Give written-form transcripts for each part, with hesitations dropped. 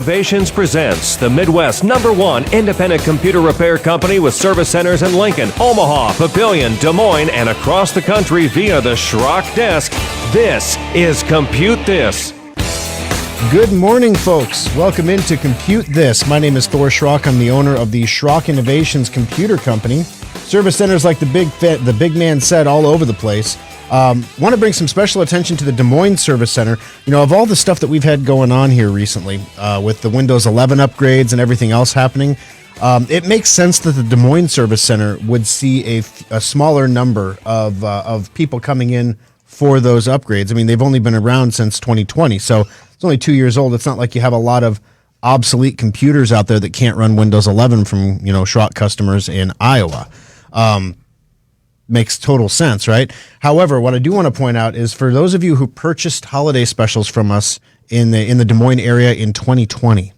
Innovations presents the Midwest #1 independent computer repair company with service centers in Lincoln, Omaha, Papillion, Des Moines, and across the country via the Schrock desk. This is Compute This. Good morning, folks. Welcome into Compute This. My name is Thor Schrock. I'm the owner of the Schrock Innovations Computer Company. Service centers, like the big man said, all over the place. Want to bring some special attention to the Des Moines Service Center. You know, of all the stuff that we've had going on here recently, with the Windows 11 upgrades and everything else happening, it makes sense that the Des Moines Service Center would see a smaller number of people coming in for those upgrades. I mean, they've only been around since 2020, so it's only 2 years old. It's not like you have a lot of obsolete computers out there that can't run Windows 11 from, Schrock customers in Iowa. Makes total sense, right? However, what I do want to point out is for those of you who purchased holiday specials from us in the Des Moines area in 2020,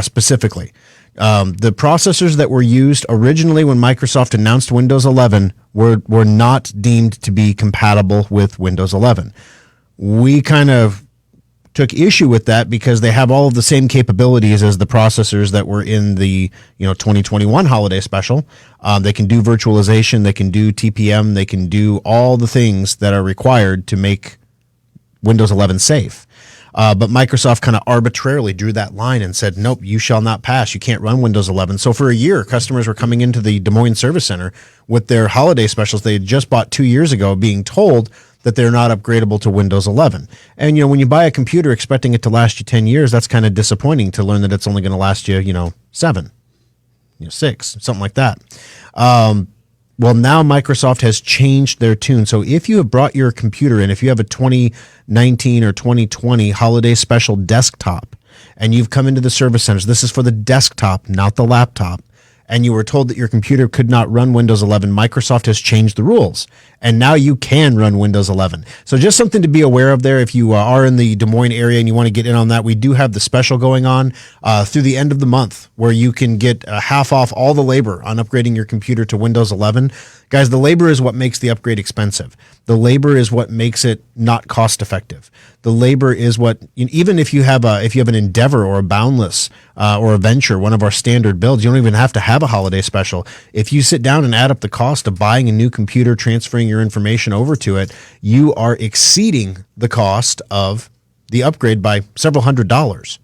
specifically, the processors that were used originally when Microsoft announced Windows 11 were not deemed to be compatible with Windows 11. We kind of took issue with that because they have all of the same capabilities as the processors that were in the 2021 holiday special. They can do virtualization, they can do TPM, they can do all the things that are required to make Windows 11 safe. But Microsoft kind of arbitrarily drew that line and said, nope, you shall not pass. You can't run Windows 11. So for a year, customers were coming into the Des Moines Service Center with their holiday specials they had just bought 2 years ago, being told that they're not upgradable to Windows 11. And, when you buy a computer expecting it to last you 10 years, that's kind of disappointing to learn that it's only going to last you, 7, 6, something like that. Well, now Microsoft has changed their tune. So if you have brought your computer in, if you have a 2019 or 2020 holiday special desktop, and you've come into the service centers, this is for the desktop, not the laptop, and you were told that your computer could not run Windows 11, Microsoft has changed the rules. And now you can run Windows 11. So just something to be aware of there. If you are in the Des Moines area and you want to get in on that, we do have the special going on through the end of the month where you can get half off all the labor on upgrading your computer to Windows 11. Guys, the labor is what makes the upgrade expensive. The labor is what makes it not cost effective. The labor is what, even if you have an Endeavor or a Boundless or a Venture, one of our standard builds, you don't even have to have a holiday special. If you sit down and add up the cost of buying a new computer, transferring your information over to it, you are exceeding the cost of the upgrade by several $100s.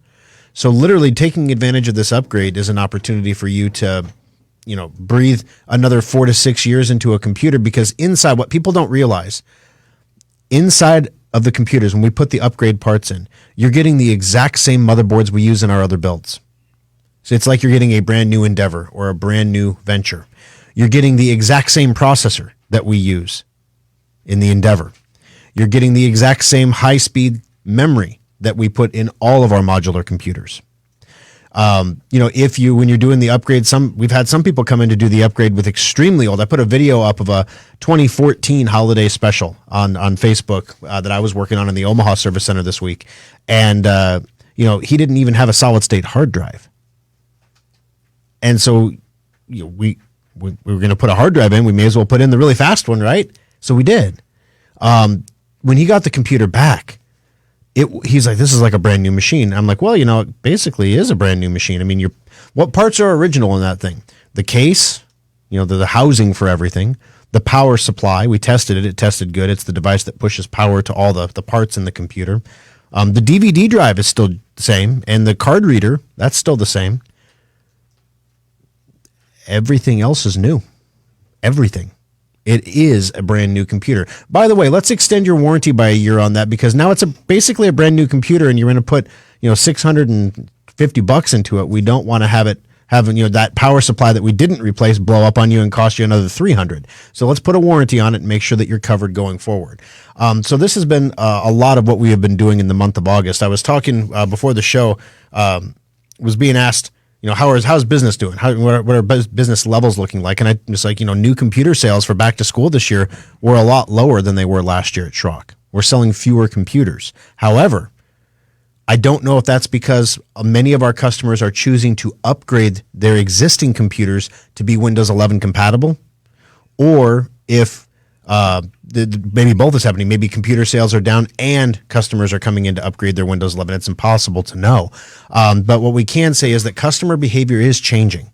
So literally taking advantage of this upgrade is an opportunity for you to breathe another 4 to 6 years into a computer, because inside, what people don't realize, inside of the computers, when we put the upgrade parts in, you're getting the exact same motherboards we use in our other builds. So it's like you're getting a brand new Endeavor or a brand new Venture. You're getting the exact same processor that we use in the Endeavor. You're getting the exact same high-speed memory that we put in all of our modular computers. When you're doing the upgrade, we've had some people come in to do the upgrade with extremely old. I put a video up of a 2014 holiday special on Facebook that I was working on in the Omaha Service Center this week. And, he didn't even have a solid state hard drive. And so we were going to put a hard drive in. We may as well put in the really fast one, right? So we did. When he got the computer back, he's like, this is like a brand new machine. I'm like, well, it basically is a brand new machine. I mean, what parts are original in that thing? The case, the housing for everything, the power supply. We tested it. It tested good. It's the device that pushes power to all the parts in the computer. The DVD drive is still the same. And the card reader, that's still the same. Everything else is new. Everything. It is a brand new computer. By the way, let's extend your warranty by a year on that, because now it's basically a brand new computer, and you're going to put $650 into it. We don't want to have that power supply that we didn't replace blow up on you and cost you another $300. So let's put a warranty on it and make sure that you're covered going forward. So this has been a lot of what we have been doing in the month of August. I was talking before the show, was being asked, how's business doing? What are business levels looking like? And I was like, new computer sales for back to school this year were a lot lower than they were last year at Schrock. We're selling fewer computers. However, I don't know if that's because many of our customers are choosing to upgrade their existing computers to be Windows 11 compatible, or if maybe both is happening. Maybe computer sales are down and customers are coming in to upgrade their Windows 11. It's impossible to know. But what we can say is that customer behavior is changing.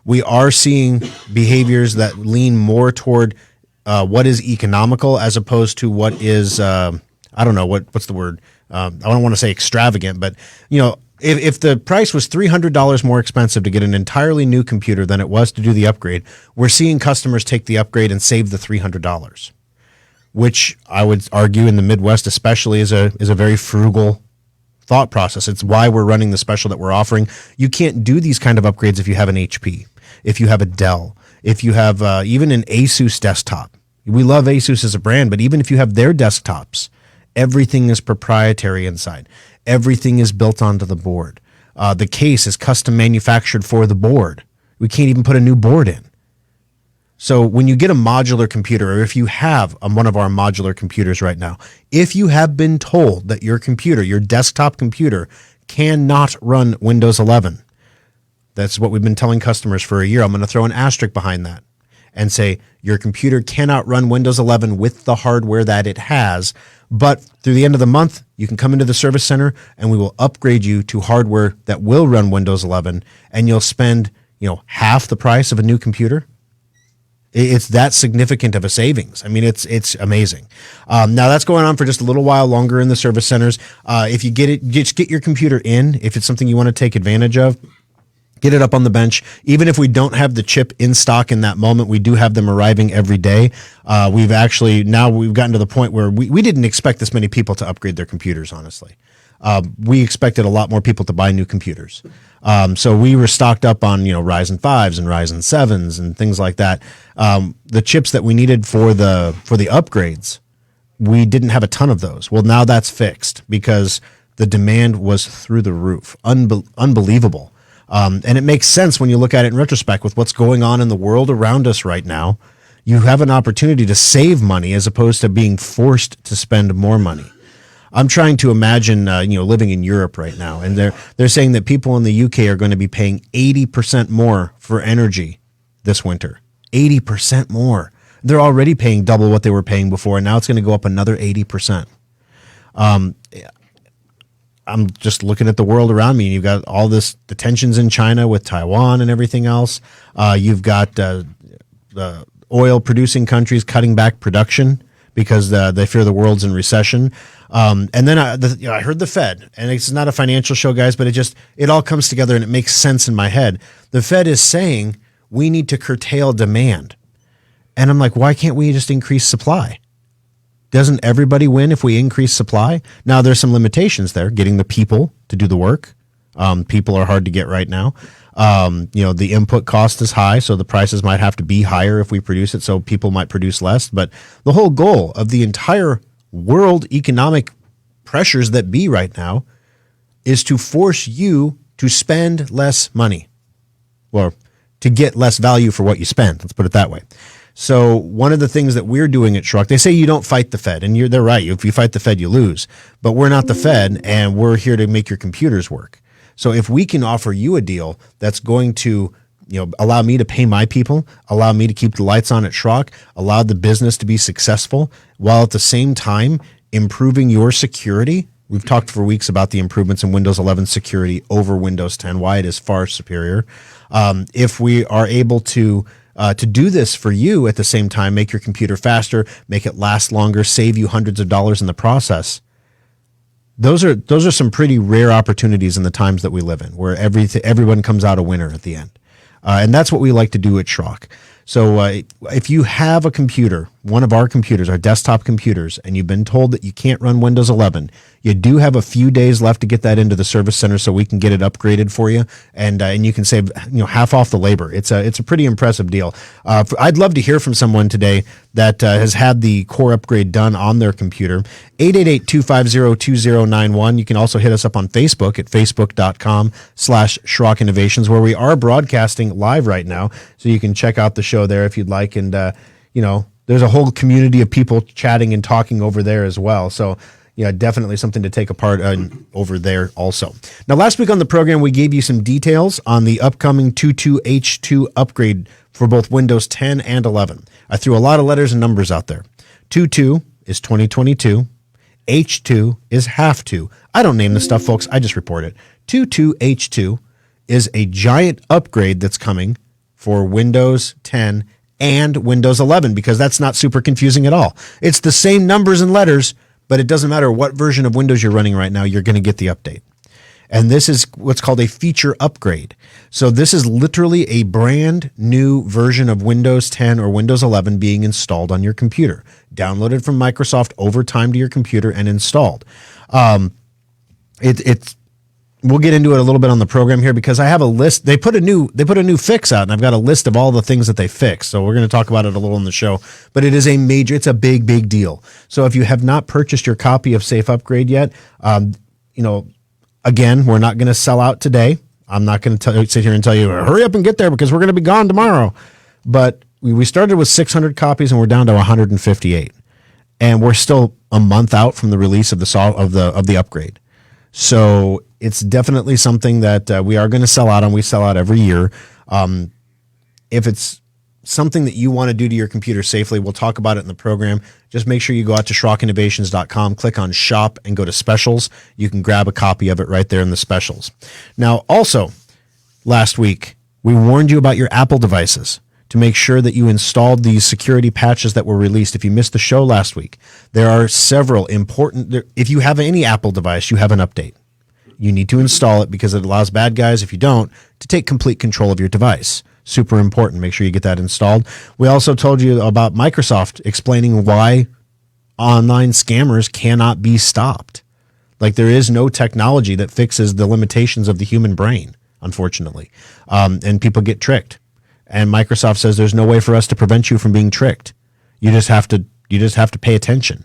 We are seeing behaviors that lean more toward what is economical as opposed to what is, I don't know, what's the word? I don't want to say extravagant, but, you know, if the price was $300 more expensive to get an entirely new computer than it was to do the upgrade, we're seeing customers take the upgrade and save the $300, which I would argue in the Midwest especially is a very frugal thought process. It's why we're running the special that we're offering. You can't do these kind of upgrades if you have an HP, if you have a Dell, if you have even an Asus desktop. We love Asus as a brand, but even if you have their desktops, everything is proprietary inside. Everything is built onto the board. The case is custom manufactured for the board. We can't even put a new board in. So when you get a modular computer, or if you have one of our modular computers right now, if you have been told that your computer, your desktop computer, cannot run Windows 11, that's what we've been telling customers for a year. I'm going to throw an asterisk behind that and say your computer cannot run Windows 11 with the hardware that it has. But through the end of the month, you can come into the service center and we will upgrade you to hardware that will run Windows 11, and you'll spend, you know, half the price of a new computer. It's that significant of a savings. I mean, it's amazing. Now that's going on for just a little while longer in the service centers. If you get it, just get your computer in. If it's something you want to take advantage of, get it up on the bench. Even if we don't have the chip in stock in that moment, we do have them arriving every day. We've gotten to the point where we didn't expect this many people to upgrade their computers, honestly. We expected a lot more people to buy new computers. So we were stocked up on, you know, Ryzen 5s and Ryzen 7s and things like that. The chips that we needed for the upgrades, we didn't have a ton of those. Well, now that's fixed because the demand was through the roof. Unbelievable. And it makes sense when you look at it in retrospect with what's going on in the world around us right now. You have an opportunity to save money as opposed to being forced to spend more money. I'm trying to imagine, living in Europe right now, and they're saying that people in the UK are going to be paying 80% more for energy this winter. 80% more. They're already paying double what they were paying before, and now it's going to go up another 80%. I'm just looking at the world around me, and you've got all the tensions in China with Taiwan and everything else. You've got the oil-producing countries cutting back production because they fear the world's in recession. And then I heard the Fed, and it's not a financial show, guys, but it all comes together, and it makes sense in my head. The Fed is saying we need to curtail demand. And I'm like, why can't we just increase supply? Doesn't everybody win if we increase supply? Now, there's some limitations there, getting the people to do the work. People are hard to get right now. The input cost is high, so the prices might have to be higher if we produce it, so people might produce less. But the whole goal of the entire world economic pressures that be right now is to force you to spend less money, or to get less value for what you spend. Let's put it that way. So one of the things that we're doing at Schrock, they say you don't fight the Fed, and they're right. If you fight the Fed, you lose. But we're not the Fed, and we're here to make your computers work. So if we can offer you a deal that's going to, allow me to pay my people, allow me to keep the lights on at Schrock, allow the business to be successful, while at the same time improving your security. We've talked for weeks about the improvements in Windows 11 security over Windows 10, why it is far superior. If we are able to do this for you at the same time, make your computer faster, make it last longer, save you hundreds of dollars in the process. Those are some pretty rare opportunities in the times that we live in, where everyone comes out a winner at the end. And that's what we like to do at Schrock. So if you have a computer, one of our computers, our desktop computers, and you've been told that you can't run Windows 11, you do have a few days left to get that into the service center so we can get it upgraded for you, and you can save half off the labor. It's a pretty impressive deal. I'd love to hear from someone today that has had the core upgrade done on their computer. 888-250-2091. You can also hit us up on Facebook at facebook.com/Schrock Innovations, where we are broadcasting live right now, so you can check out the show there if you'd like, and there's a whole community of people chatting and talking over there as well. So, definitely something to take apart over there also. Now, last week on the program, we gave you some details on the upcoming 22H2 upgrade for both Windows 10 and 11. I threw a lot of letters and numbers out there. 22 is 2022. H2 is half 2. I don't name the stuff, folks. I just report it. 22H2 is a giant upgrade that's coming for Windows 10 and Windows 11, because that's not super confusing at all. It's the same numbers and letters, but it doesn't matter what version of Windows you're running right now, you're going to get the update. And this is what's called a feature upgrade. So this is literally a brand new version of Windows 10 or Windows 11 being installed on your computer, downloaded from Microsoft over time to your computer and installed. We'll get into it a little bit on the program here, because I have a list. They put a new fix out, and I've got a list of all the things that they fixed. So we're going to talk about it a little in the show, but it's a big deal. So if you have not purchased your copy of Safe Upgrade yet, again, we're not going to sell out today. I'm not going to sit here and tell you, hurry up and get there because we're going to be gone tomorrow. But we started with 600 copies and we're down to 158. And we're still a month out from the release of the upgrade. So it's definitely something that we are going to sell out on. We sell out every year. If it's something that you want to do to your computer safely, we'll talk about it in the program. Just make sure you go out to SchrockInnovations.com, click on shop and go to specials. You can grab a copy of it right there in the specials. Now, also, last week, we warned you about your Apple devices to make sure that you installed these security patches that were released. If you missed the show last week, there are several important. If you have any Apple device, you have an update. You need to install it because it allows bad guys, if you don't, to take complete control of your device. Super important. Make sure you get that installed. We also told you about Microsoft explaining why online scammers cannot be stopped. Like, there is no technology that fixes the limitations of the human brain, unfortunately. And people get tricked. And Microsoft says there's no way for us to prevent you from being tricked. You just have to pay attention.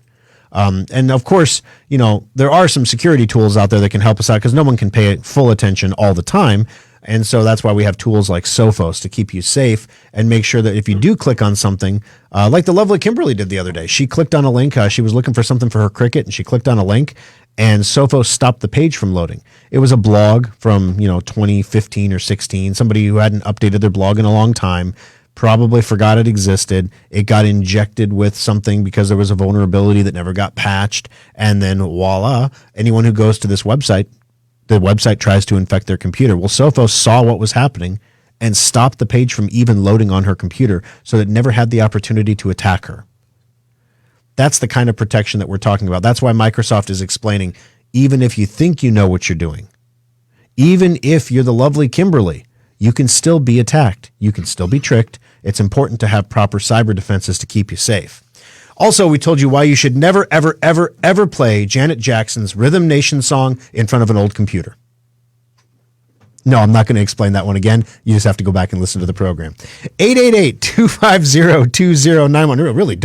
And of course, there are some security tools out there that can help us out, because no one can pay full attention all the time. And so that's why we have tools like Sophos to keep you safe and make sure that if you do click on something, like the lovely Kimberly did the other day, she clicked on a link. She was looking for something for her Cricut, and she clicked on a link, and Sophos stopped the page from loading. It was a blog from 2015 or 16. Somebody who hadn't updated their blog in a long time, probably forgot it existed. It got injected with something because there was a vulnerability that never got patched, and then voila! Anyone who goes to this website, the website tries to infect their computer. Well, Sophos saw what was happening and stopped the page from even loading on her computer, so that it never had the opportunity to attack her. That's the kind of protection that we're talking about. That's why Microsoft is explaining, even if you think you know what you're doing, even if you're the lovely Kimberly, you can still be attacked. You can still be tricked. It's important to have proper cyber defenses to keep you safe. Also, we told you why you should never, ever, ever, ever play Janet Jackson's Rhythm Nation song in front of an old computer. No, I'm not going to explain that one again. You just have to go back and listen to the program. 888-250-2091. Really,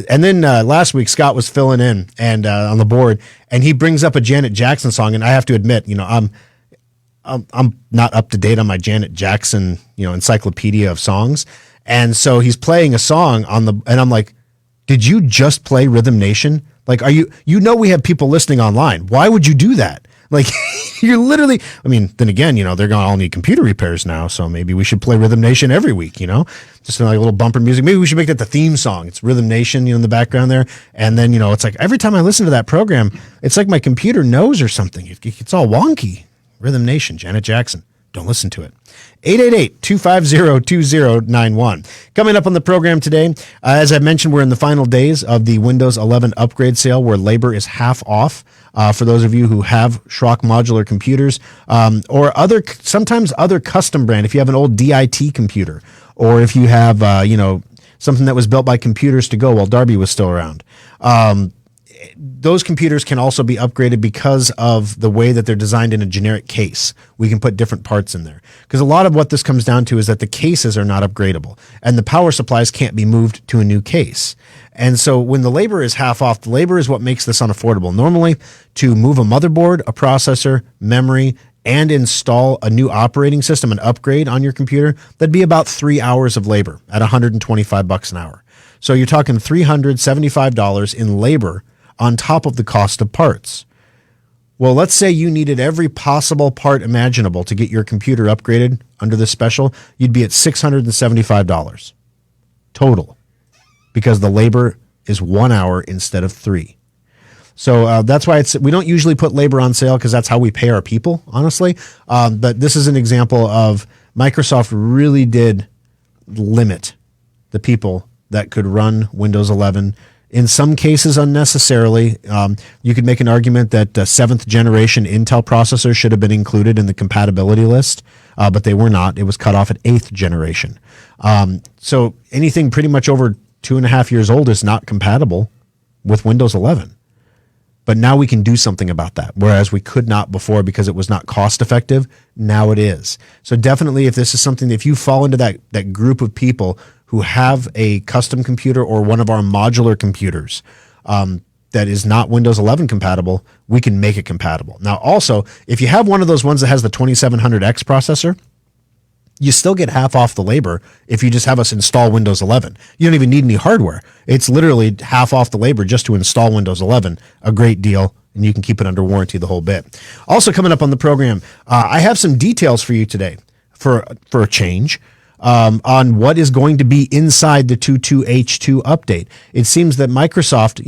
and then last week, Scott was filling in and on the board, and he brings up a Janet Jackson song, and I have to admit, I'm not up to date on my Janet Jackson, encyclopedia of songs, and so he's playing a song and I'm like, did you just play Rhythm Nation? Like, we have people listening online. Why would you do that? Like, you're literally, then again, they're going to all need computer repairs now. So maybe we should play Rhythm Nation every week, just like a little bumper music. Maybe we should make that the theme song. It's Rhythm Nation, in the background there. And then, it's like every time I listen to that program, it's like my computer knows or something. It's all wonky. Rhythm Nation, Janet Jackson. Don't listen to it. 888-250-2091. Coming up on the program today, as I mentioned, we're in the final days of the Windows 11 upgrade sale, where labor is half off for those of you who have Schrock modular computers, or sometimes other custom brand. If you have an old DIT computer, or if you have something that was built by Computers to Go while Darby was still around. Those computers can also be upgraded because of the way that they're designed in a generic case. We can put different parts in there. Because a lot of what this comes down to is that the cases are not upgradable, and the power supplies can't be moved to a new case. And so when the labor is half off, the labor is what makes this unaffordable. Normally, to move a motherboard, a processor, memory, and install a new operating system, an upgrade on your computer, that'd be about 3 hours of labor at $125 an hour. So you're talking $375 in labor on top of the cost of parts. Well, let's say you needed every possible part imaginable to get your computer upgraded under this special. You'd be at $675 total because the labor is 1 hour instead of 3. So that's why we don't usually put labor on sale because that's how we pay our people, honestly. But this is an example of Microsoft really did limit the people that could run Windows 11. In some cases, unnecessarily. You could make an argument that 7th generation Intel processors should have been included in the compatibility list, but they were not. It was cut off at 8th generation. So anything pretty much over 2.5 years old is not compatible with Windows 11. But now we can do something about that, whereas we could not before because it was not cost effective. Now it is. So definitely, if this is something, if you fall into that group of people who have a custom computer or one of our modular computers that is not Windows 11 compatible, we can make it compatible. Now, also, if you have one of those ones that has the 2700X processor, you still get half off the labor if you just have us install Windows 11. You don't even need any hardware. It's literally half off the labor just to install Windows 11. A great deal, and you can keep it under warranty the whole bit. Also coming up on the program, I have some details for you today for a change on what is going to be inside the 22H2 update. It seems that Microsoft,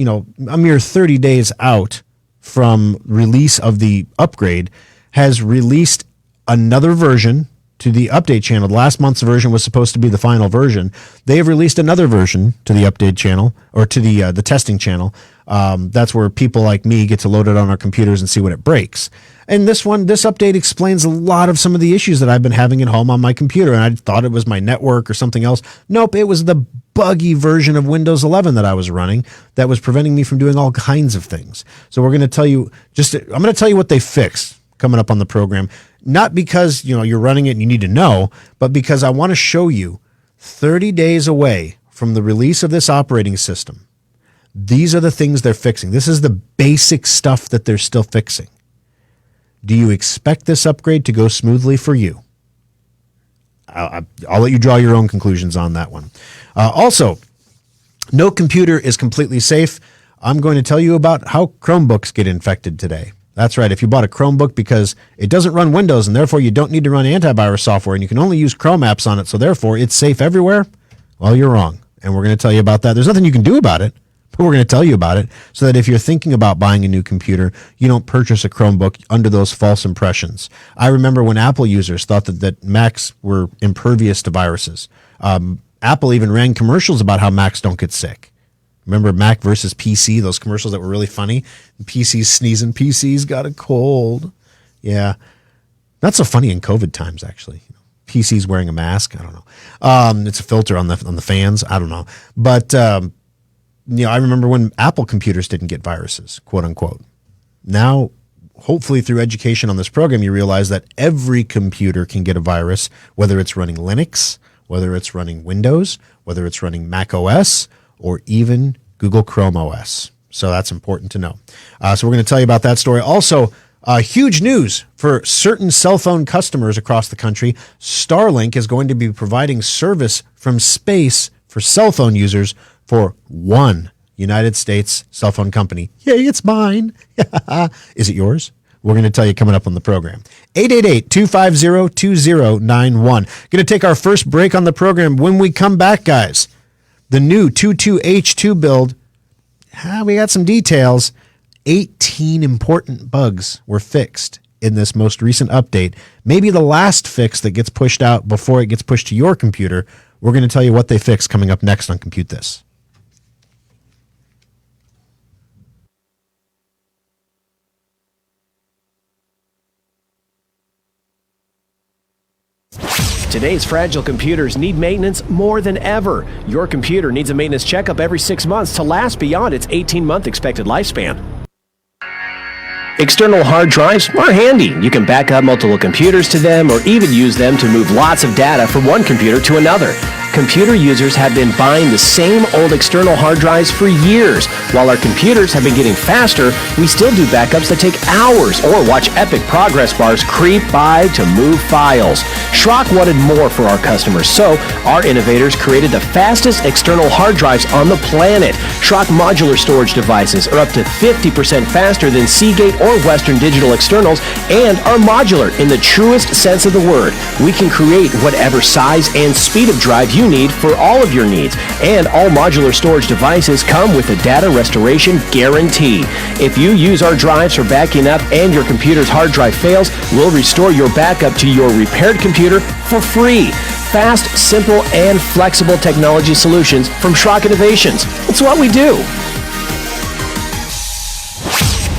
a mere 30 days out from release of the upgrade, has released another version to the update channel. Last month's version was supposed to be the final version. They have released another version to the update channel, or to the testing channel. That's where people like me get to load it on our computers and see what it breaks. And this update explains a lot of some of the issues that I've been having at home on my computer. And I thought it was my network or something else. Nope, it was the buggy version of Windows 11 that I was running that was preventing me from doing all kinds of things. So we're going to tell you I'm going to tell you what they fixed coming up on the program. Not because, you're running it and you need to know, but because I want to show you 30 days away from the release of this operating system. These are the things they're fixing. This is the basic stuff that they're still fixing. Do you expect this upgrade to go smoothly for you? I'll let you draw your own conclusions on that one. Also, no computer is completely safe. I'm going to tell you about how Chromebooks get infected today. That's right. If you bought a Chromebook because it doesn't run Windows and therefore you don't need to run antivirus software and you can only use Chrome apps on it, so therefore it's safe everywhere, well, you're wrong. And we're going to tell you about that. There's nothing you can do about it, but we're going to tell you about it so that if you're thinking about buying a new computer, you don't purchase a Chromebook under those false impressions. I remember when Apple users thought that Macs were impervious to viruses. Apple even ran commercials about how Macs don't get sick. Remember Mac versus PC, those commercials that were really funny? PC's sneezing, PC's got a cold. Yeah. Not so funny in COVID times, actually. PC's wearing a mask. I don't know. It's a filter on the fans. I don't know. But, I remember when Apple computers didn't get viruses, quote unquote. Now, hopefully through education on this program, you realize that every computer can get a virus, whether it's running Linux, whether it's running Windows, whether it's running Mac OS, or even Google Chrome OS. So that's important to know. So we're going to tell you about that story. Also, huge news for certain cell phone customers across the country. Starlink is going to be providing service from space for cell phone users for one United States cell phone company. Yay, it's mine. Is it yours? We're going to tell you coming up on the program. 888-250-2091. Going to take our first break on the program. When we come back, guys, the new 22H2 build, we got some details. 18 important bugs were fixed in this most recent update. Maybe the last fix that gets pushed out before it gets pushed to your computer. We're going to tell you what they fixed coming up next on Compute This. Today's fragile computers need maintenance more than ever. Your computer needs a maintenance checkup every 6 months to last beyond its 18-month expected lifespan. External hard drives are handy. You can back up multiple computers to them or even use them to move lots of data from one computer to another. Computer users have been buying the same old external hard drives for years. While our computers have been getting faster, we still do backups that take hours or watch epic progress bars creep by to move files. Schrock wanted more for our customers, so our innovators created the fastest external hard drives on the planet. Schrock modular storage devices are up to 50% faster than Seagate or Western Digital externals and are modular in the truest sense of the word. We can create whatever size and speed of drive you need for all of your needs, and all modular storage devices come with a data restoration guarantee. If you use our drives for backing up and your computer's hard drive fails, we'll restore your backup to your repaired computer for free. Fast, simple, and flexible technology solutions from Schrock Innovations. It's what we do.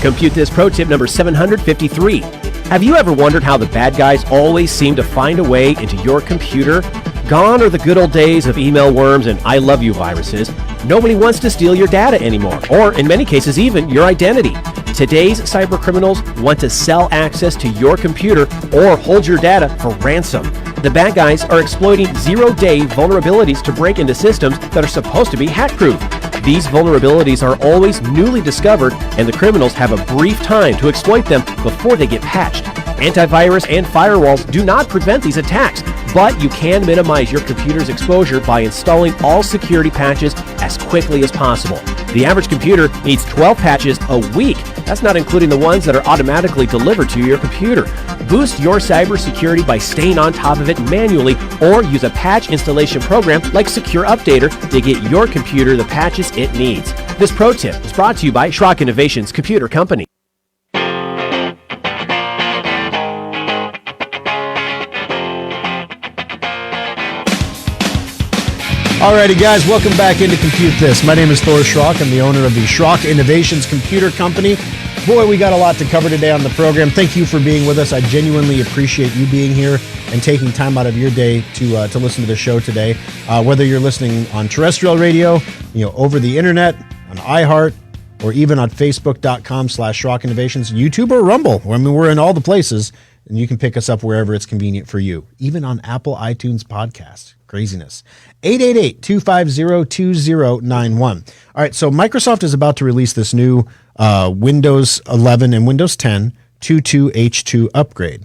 Compute This Pro Tip number 753. Have you ever wondered how the bad guys always seem to find a way into your computer? Gone are the good old days of email worms and I love you viruses. Nobody wants to steal your data anymore, or in many cases even your identity. Today's cyber criminals want to sell access to your computer or hold your data for ransom. The bad guys are exploiting zero-day vulnerabilities to break into systems that are supposed to be hack-proof. These vulnerabilities are always newly discovered, and the criminals have a brief time to exploit them before they get patched. Antivirus and firewalls do not prevent these attacks, but you can minimize your computer's exposure by installing all security patches as quickly as possible. The average computer needs 12 patches a week. That's not including the ones that are automatically delivered to your computer. Boost your cybersecurity by staying on top of it manually, or use a patch installation program like Secure Updater to get your computer the patches it needs. This pro tip is brought to you by Schrock Innovations Computer Company. Alrighty, guys, welcome back into Compute This. My name is Thor Schrock. I'm the owner of the Schrock Innovations Computer Company. Boy, we got a lot to cover today on the program. Thank you for being with us. I genuinely appreciate you being here and taking time out of your day to listen to the show today. Whether you're listening on terrestrial radio, over the internet, on iHeart, or even on Facebook.com/Schrock Innovations, YouTube or Rumble. I mean, we're in all the places, and you can pick us up wherever it's convenient for you, even on Apple iTunes Podcasts. Craziness. 888-250-2091. All right, so Microsoft is about to release this new Windows 11 and Windows 10 22H2 upgrade.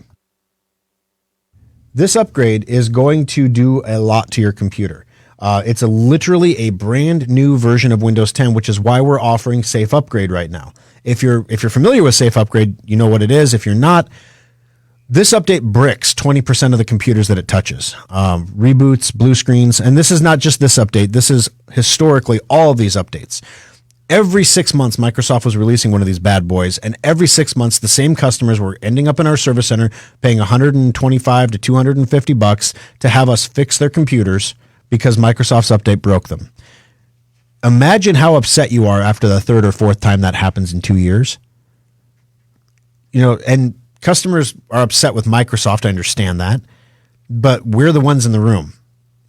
This upgrade is going to do a lot to your computer. It's literally a brand new version of Windows 10, which is why we're offering Safe Upgrade right now. If you're familiar with Safe Upgrade, you know what it is. If you're not, this update bricks 20% of the computers that it touches. Reboots, blue screens, and this is not just this update. This is historically all of these updates. Every 6 months, Microsoft was releasing one of these bad boys, and every 6 months, the same customers were ending up in our service center paying $125 to $250 to have us fix their computers because Microsoft's update broke them. Imagine how upset you are after the third or fourth time that happens in 2 years. And customers are upset with Microsoft. I understand that, but we're the ones in the room.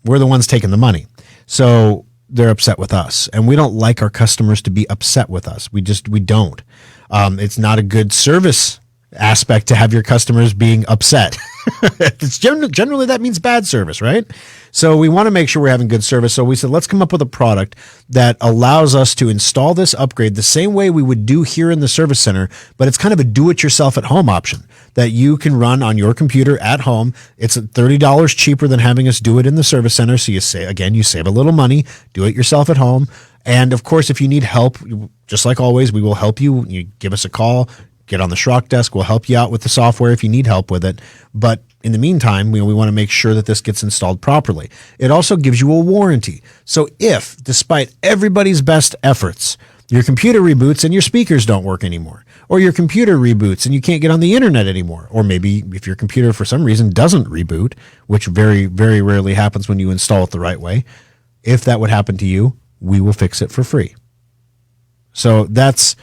We're the ones taking the money. So they're upset with us, and we don't like our customers to be upset with us. We don't. It's not a good service aspect to have your customers being upset. It's generally that means bad service, right? So we want to make sure we're having good service. So we said, let's come up with a product that allows us to install this upgrade the same way we would do here in the service center, but it's kind of a do-it-yourself at home option that you can run on your computer at home. It's $30 cheaper than having us do it in the service center. So you save a little money, do it yourself at home. And of course, if you need help, just like always, we will help you. You give us a call. Get on the Schrock desk. We'll help you out with the software if you need help with it. But in the meantime, we want to make sure that this gets installed properly. It also gives you a warranty. So if, despite everybody's best efforts, your computer reboots and your speakers don't work anymore, or your computer reboots and you can't get on the internet anymore, or maybe if your computer for some reason doesn't reboot, which very, very rarely happens when you install it the right way, if that would happen to you, we will fix it for free. So that's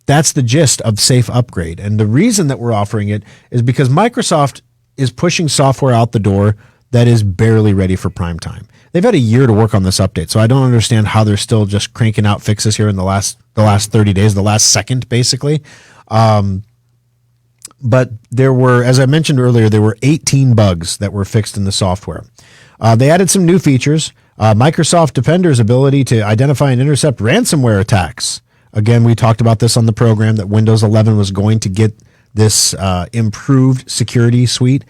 the gist of Safe Upgrade. And the reason that we're offering it is because Microsoft is pushing software out the door that is barely ready for prime time. They've had a year to work on this update, so I don't understand how they're still just cranking out fixes here in the last 30 days, the last second, basically. But there were, as I mentioned earlier, there were 18 bugs that were fixed in the software. They added some new features. Microsoft Defender's ability to identify and intercept ransomware attacks. Again, we talked about this on the program that Windows 11 was going to get this improved security suite.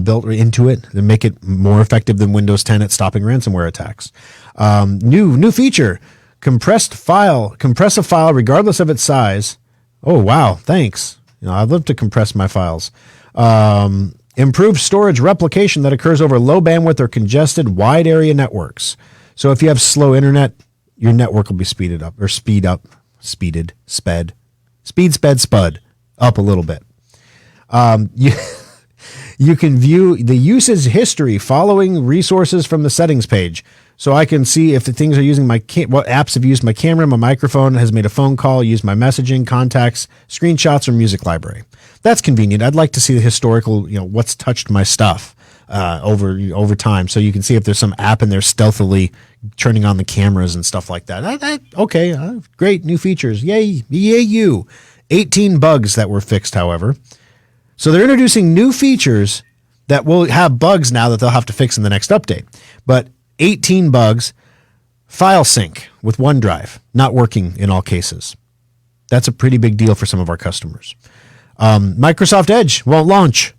built into it to make it more effective than Windows 10 at stopping ransomware attacks. New feature, compress a file regardless of its size. Oh, wow, thanks. I'd love to compress my files. Improved storage replication that occurs over low bandwidth or congested wide area networks. So if you have slow internet, your network will be speeded, sped up a little bit. You can view the usage history following resources from the settings page. So I can see if the things are using what apps have used my camera, my microphone, has made a phone call, used my messaging, contacts, screenshots, or music library. That's convenient. I'd like to see the historical, what's touched my stuff over time. So you can see if there's some app in there stealthily turning on the cameras and stuff like that. Okay, great new features. Yay, you. 18 bugs that were fixed, however. So they're introducing new features that will have bugs now that they'll have to fix in the next update. But 18 bugs, file sync with OneDrive, not working in all cases. That's a pretty big deal for some of our customers. Microsoft Edge won't launch.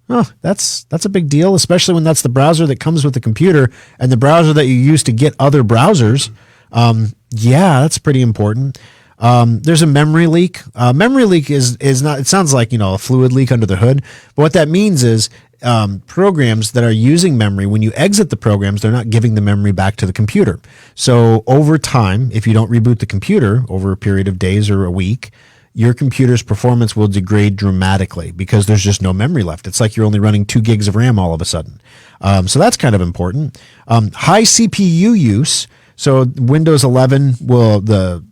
Oh, that's a big deal, especially when that's the browser that comes with the computer and the browser that you use to get other browsers. Yeah, that's pretty important. There's a memory leak. Memory leak is not, it sounds like, a fluid leak under the hood. But what that means is programs that are using memory, when you exit the programs, they're not giving the memory back to the computer. So over time, if you don't reboot the computer over a period of days or a week, your computer's performance will degrade dramatically because there's just no memory left. It's like you're only running 2 gigs of RAM all of a sudden. So that's kind of important. High CPU use. So Windows 11 will, the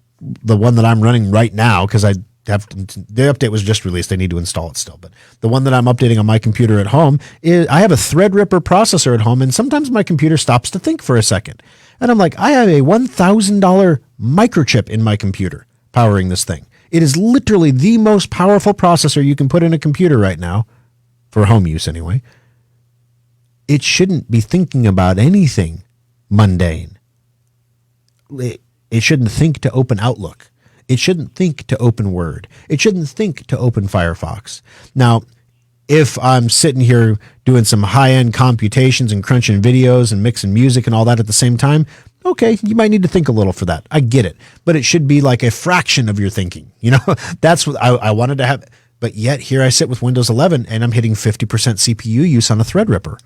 one that I'm running right now, because the update was just released. I need to install it still. But the one that I'm updating on my computer at home is, I have a Threadripper processor at home, and sometimes my computer stops to think for a second. And I'm like, I have a $1,000 microchip in my computer powering this thing. It is literally the most powerful processor you can put in a computer right now, for home use anyway. It shouldn't be thinking about anything mundane. It shouldn't think to open Outlook. It shouldn't think to open Word. It shouldn't think to open Firefox. Now, if I'm sitting here doing some high-end computations and crunching videos and mixing music and all that at the same time, okay, you might need to think a little for that. I get it. But it should be like a fraction of your thinking. That's what I wanted to have. But yet here I sit with Windows 11 and I'm hitting 50% CPU use on a Threadripper.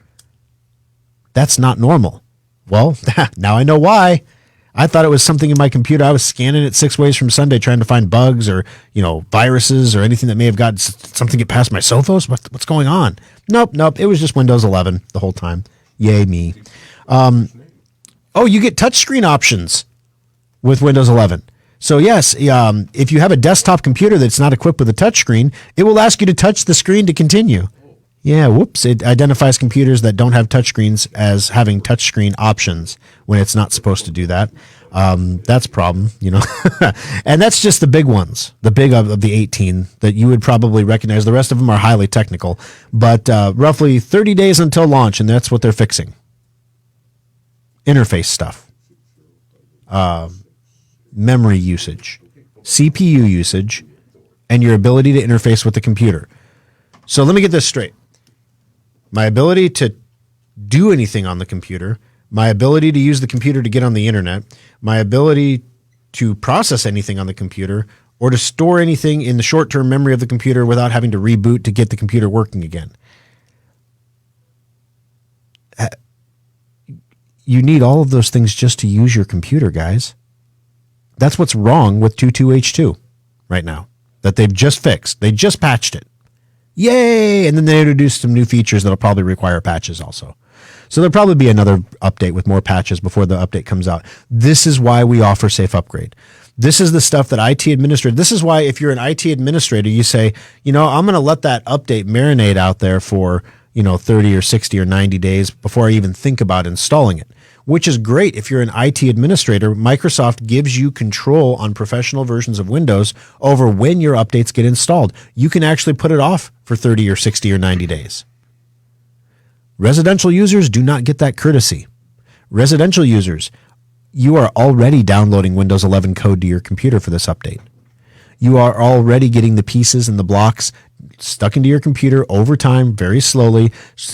That's not normal. Well, now I know why. I thought it was something in my computer. I was scanning it 6 ways from Sunday trying to find bugs or, viruses or anything that may have got something get past my Sophos. What's going on? Nope. It was just Windows 11 the whole time. Yay me. You get touchscreen options with Windows 11. So yes, if you have a desktop computer that's not equipped with a touchscreen, it will ask you to touch the screen to continue. Yeah, whoops. It identifies computers that don't have touchscreens as having touchscreen options when it's not supposed to do that. That's a problem, And that's just the big ones, the big of the 18 that you would probably recognize. The rest of them are highly technical, but roughly 30 days until launch, and that's what they're fixing. Interface stuff. Memory usage, CPU usage, and your ability to interface with the computer. So let me get this straight. My ability to do anything on the computer, my ability to use the computer to get on the internet, my ability to process anything on the computer, or to store anything in the short-term memory of the computer without having to reboot to get the computer working again. You need all of those things just to use your computer, guys. That's what's wrong with 22H2 right now, that they've just fixed. They just patched it. Yay! And then they introduced some new features that'll probably require patches also. So there'll probably be another update with more patches before the update comes out. This is why we offer Safe Upgrade. This is the stuff that IT administrators, this is why if you're an IT administrator, you say, I'm going to let that update marinate out there for, 30 or 60 or 90 days before I even think about installing it. Which is great if you're an IT administrator. Microsoft gives you control on professional versions of Windows over when your updates get installed. You can actually put it off for 30 or 60 or 90 days. Residential users do not get that courtesy. Residential users, you are already downloading Windows 11 code to your computer for this update. You are already getting the pieces and the blocks stuck into your computer over time, very slowly,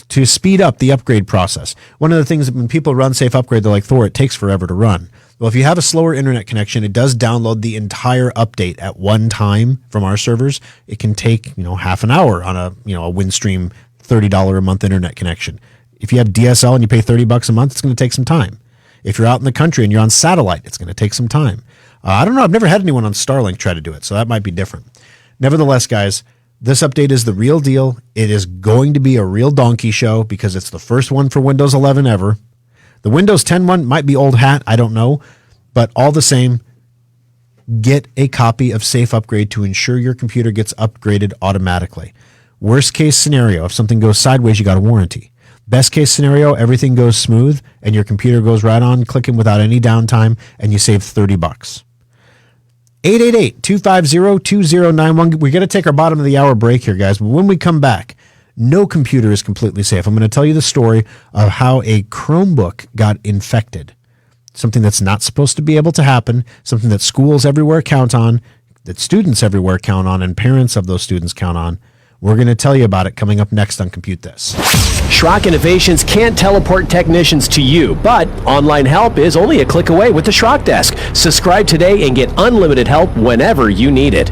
to speed up the upgrade process. One of the things that when people run Safe Upgrade, they're like, Thor, it takes forever to run. Well, if you have a slower internet connection, it does download the entire update at one time from our servers. It can take, half an hour on a Windstream $30 a month internet connection. If you have DSL and you pay $30 a month, it's going to take some time. If you're out in the country and you're on satellite, it's going to take some time. I don't know. I've never had anyone on Starlink try to do it, so that might be different. Nevertheless, guys, this update is the real deal. It is going to be a real donkey show because it's the first one for Windows 11 ever. The Windows 10 one might be old hat. I don't know. But all the same, get a copy of Safe Upgrade to ensure your computer gets upgraded automatically. Worst case scenario, if something goes sideways, you got a warranty. Best case scenario, everything goes smooth and your computer goes right on clicking without any downtime and you save $30. 888-250-2091. We're going to take our bottom of the hour break here, guys. But when we come back, no computer is completely safe. I'm going to tell you the story of how a Chromebook got infected. Something that's not supposed to be able to happen, something that schools everywhere count on, that students everywhere count on, and parents of those students count on. We're going to tell you about it coming up next on Compute This. Schrock Innovations can't teleport technicians to you, but online help is only a click away with the Schrock Desk. Subscribe today and get unlimited help whenever you need it.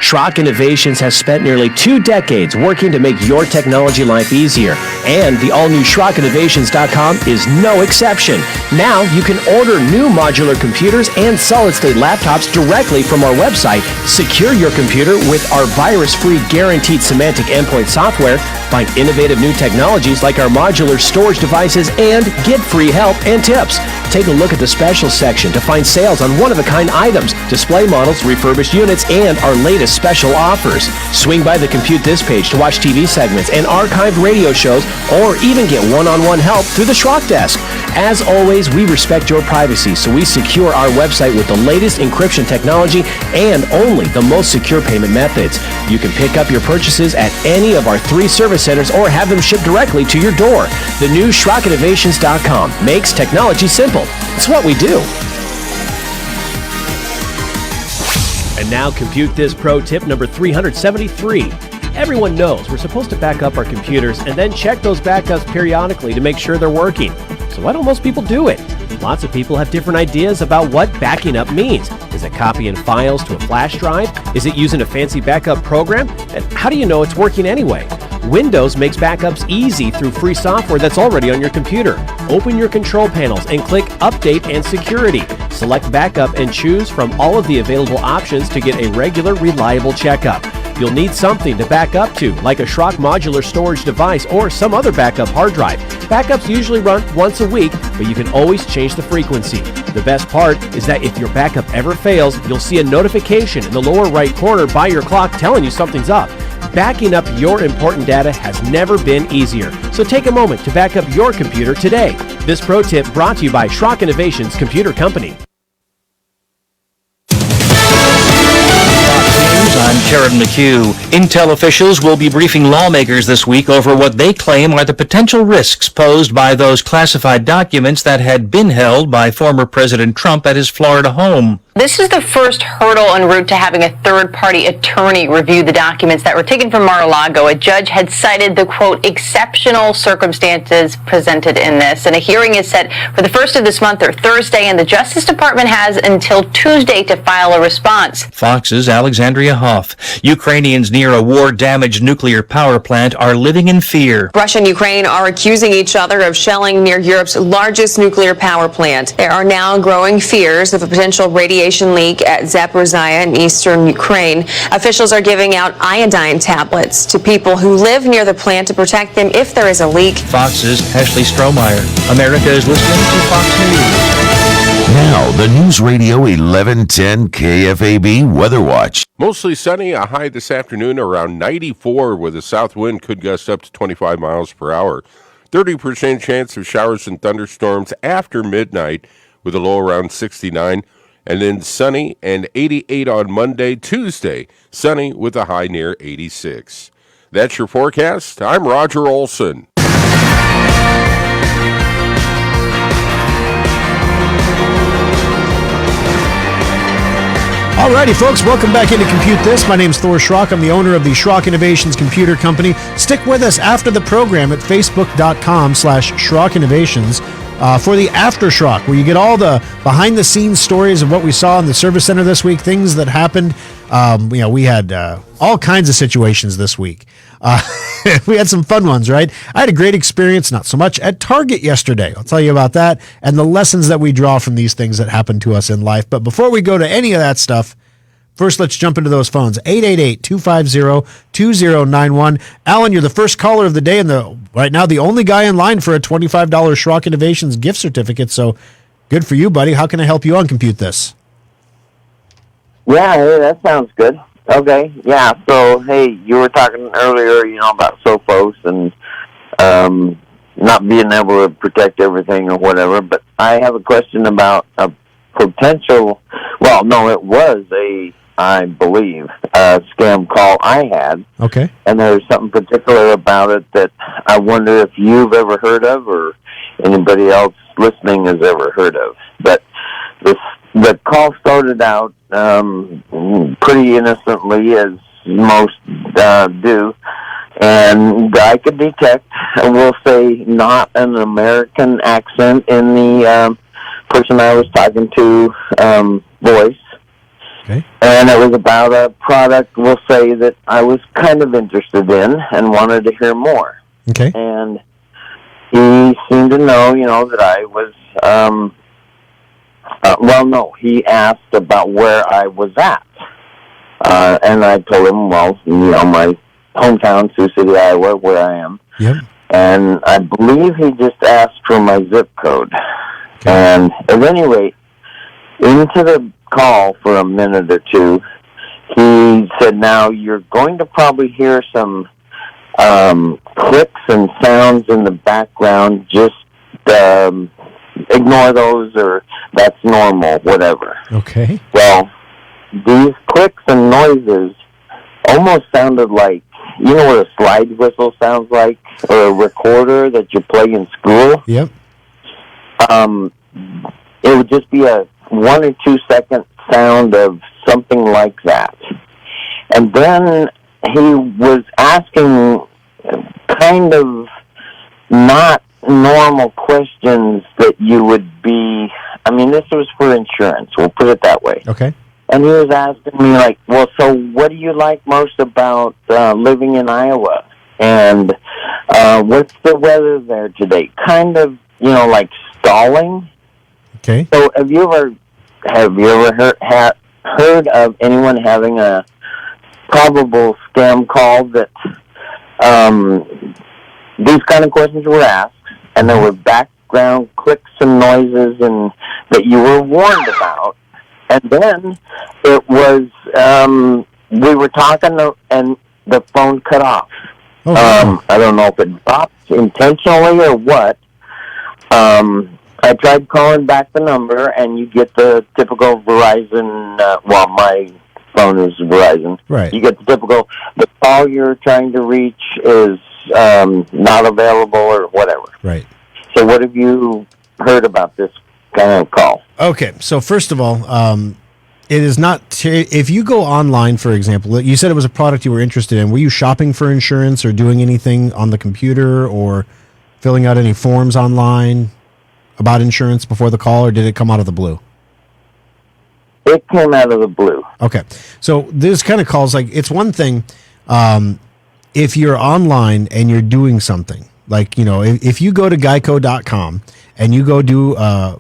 Schrock Innovations has spent nearly 2 decades working to make your technology life easier, and the all-new SchrockInnovations.com is no exception. Now you can order new modular computers and solid-state laptops directly from our website, secure your computer with our virus-free guaranteed semantic endpoint software, find innovative new technologies like our modular storage devices, and get free help and tips. Take a look at the specials section to find sales on one-of-a-kind items, display models, refurbished units, and our latest special offers. Swing by the Compute This page to watch TV segments and archived radio shows, or even get one-on-one help through the Schrock Desk. As always, we respect your privacy, so we secure our website with the latest encryption technology and only the most secure payment methods. You can pick up your purchases at any of our 3 service centers or have them shipped directly to your door. The new SchrockInnovations.com makes technology simple. It's what we do. And now Compute This Pro tip number 373. Everyone knows we're supposed to back up our computers and then check those backups periodically to make sure they're working. So why don't most people do it? Lots of people have different ideas about what backing up means. Is it copying files to a flash drive? Is it using a fancy backup program? And how do you know it's working anyway? Windows makes backups easy through free software that's already on your computer. Open your control panels and click Update and Security. Select Backup and choose from all of the available options to get a regular, reliable checkup. You'll need something to back up to, like a Schrock modular storage device or some other backup hard drive. Backups usually run once a week, but you can always change the frequency. The best part is that if your backup ever fails, you'll see a notification in the lower right corner by your clock telling you something's up. Backing up your important data has never been easier. So take a moment to back up your computer today. This pro tip brought to you by Schrock Innovations Computer Company. I'm Karen McHugh. Intel officials will be briefing lawmakers this week over what they claim are the potential risks posed by those classified documents that had been held by former President Trump at his Florida home. This is the first hurdle en route to having a third-party attorney review the documents that were taken from Mar-a-Lago. A judge had cited the, quote, exceptional circumstances presented in this. And a hearing is set for the 1st of this month or Thursday, and the Justice Department has until Tuesday to file a response. Fox's Alexandria Hoff. Ukrainians near a war-damaged nuclear power plant are living in fear. Russia and Ukraine are accusing each other of shelling near Europe's largest nuclear power plant. There are now growing fears of a potential radiation leak at Zaporizhzhia in eastern Ukraine. Officials are giving out iodine tablets to people who live near the plant to protect them if there is a leak. Fox's Ashley Strohmeyer. America is listening to Fox News. Now, the News Radio 1110 KFAB Weather Watch. Mostly sunny, a high this afternoon around 94 with a south wind could gust up to 25 miles per hour. 30% chance of showers and thunderstorms after midnight with a low around 69. And then sunny and 88 on Monday. Tuesday, sunny with a high near 86. That's your forecast. I'm Roger Olson. Alrighty, folks, welcome back into Compute This. My name's Thor Schrock. I'm the owner of the Schrock Innovations Computer Company. Stick with us after the program at facebook.com/Schrock Innovations for the After Schrock, where you get all the behind-the-scenes stories of what we saw in the service center this week, things that happened. We had all kinds of situations this week. We had some fun ones, right? I had a great experience, not so much at Target yesterday. I'll tell you about that and the lessons that we draw from these things that happen to us in life. But before we go to any of that stuff, first let's jump into those phones. 888-250-2091. Alan, you're the first caller of the day and right now the only guy in line for a $25 Schrock Innovations gift certificate. So good for you, buddy. How can I help you on Compute This? Yeah, hey, that sounds good. Okay, yeah, so, hey, you were talking earlier, about Sophos and not being able to protect everything or whatever, but I have a question about a potential, it was I believe, a scam call I had. Okay. And there's something particular about it that I wonder if you've ever heard of or anybody else listening has ever heard of. But the call started out pretty innocently, as most do, and I could detect, we'll say, not an American accent in the person I was talking to voice. Okay. And it was about a product, we'll say, that I was kind of interested in and wanted to hear more. Okay. And he seemed to know, that I was... he asked about where I was at. And I told him, my hometown, Sioux City, Iowa, where I am. Yep. And I believe he just asked for my zip code. Okay. And at any rate, into the call for a minute or two, he said, now you're going to probably hear some clicks and sounds in the background. Just ignore those, or that's normal, whatever. Okay. Well, these clicks and noises almost sounded like, what a slide whistle sounds like, or a recorder that you play in school? Yep. It would just be a 1 or 2 second sound of something like that. And then he was asking kind of not normal questions that you would be... this was for insurance, we'll put it that way. Okay. And he was asking me, so what do you like most about living in Iowa? And what's the weather there today? Kind of, like stalling. Okay. So have you ever heard of anyone having a probable scam call that these kind of questions were asked, and there were background clicks and noises and that you were warned about, and then it was we were talking and the phone cut off. Oh, wow. I don't know if it dropped intentionally or what. I tried calling back the number, and you get the typical Verizon, my phone is Verizon. Right. You get the typical, the call you're trying to reach is not available or whatever. Right. So what have you heard about this kind of call? Okay, so first of all, it is not... if you go online, for example, you said it was a product you were interested in. Were you shopping for insurance or doing anything on the computer or filling out any forms online about insurance before the call, or did it come out of the blue? It came out of the blue. Okay, so this kind of calls, it's one thing if you're online and you're doing something. If you go to geico.com and you go